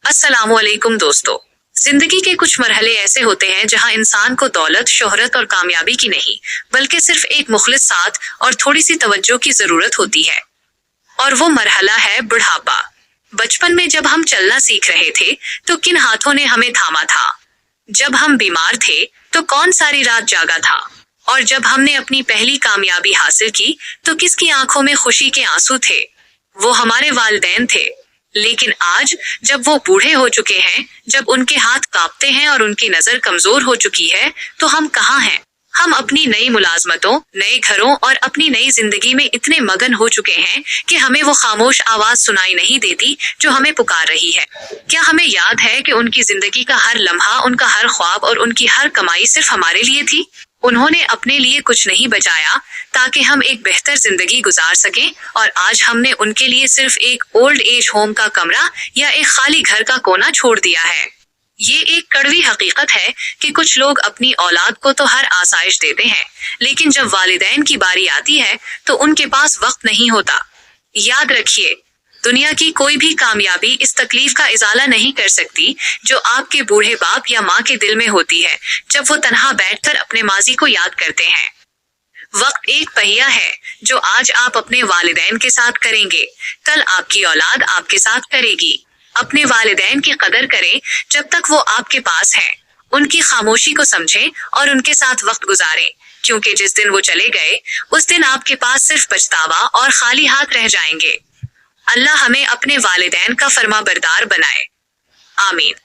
अस्सलाम वालेकुम दोस्तों। जिंदगी के कुछ मरहले ऐसे होते हैं जहां इंसान को दौलत, शोहरत और कामयाबी की नहीं, बल्कि सिर्फ एक मुखलिस साथ और थोड़ी सी तवज्जो की जरूरत होती है। और वो मरहला है बुढ़ापा। बचपन में जब हम चलना सीख रहे थे तो किन हाथों ने हमें थामा था? जब हम बीमार थे तो कौन सारी रात जागा था? और जब हमने अपनी पहली कामयाबी हासिल की तो किसकी आंखों में खुशी के आंसू थे? वो हमारे वालिदैन थे। लेकिन आज जब वो बूढ़े हो चुके हैं, जब उनके हाथ कांपते हैं और उनकी नजर कमजोर हो चुकी है, तो हम कहाँ हैं? हम अपनी नई मुलाजमतों, नए घरों और अपनी नई जिंदगी में इतने मगन हो चुके हैं कि हमें वो खामोश आवाज सुनाई नहीं देती जो हमें पुकार रही है। क्या हमें याद है कि उनकी जिंदगी का हर लम्हा, उनका हर ख्वाब और उनकी हर कमाई सिर्फ हमारे लिए थी? उन्होंने अपने लिए कुछ नहीं बचाया ताकि हम एक बेहतर जिंदगी गुजार सकें, और आज हमने उनके लिए सिर्फ एक ओल्ड एज होम का कमरा या एक खाली घर का कोना छोड़ दिया है। ये एक कड़वी हकीकत है कि कुछ लोग अपनी औलाद को तो हर आसाइश देते हैं, लेकिन जब वालिदैन की बारी आती है तो उनके पास वक्त नहीं होता। याद रखिए, दुनिया की कोई भी कामयाबी इस तकलीफ का इजाला नहीं कर सकती जो आपके बूढ़े बाप या माँ के दिल में होती है जब वो तन्हा बैठकर अपने माजी को याद करते हैं। वक्त एक पहिया है जो आज आप अपने वालिदैन के साथ करेंगे, कल आपकी औलाद आपके साथ करेगी। अपने वालिदैन की कदर करें जब तक वो आपके पास हैं। उनकी खामोशी को समझें और उनके साथ वक्त गुजारें, क्योंकि जिस दिन वो चले गए उस दिन आपके पास सिर्फ पछतावा और खाली हाथ रह जाएंगे। अल्लाह हमें अपने वालिदैन का फरमाबरदार बनाए। आमीन।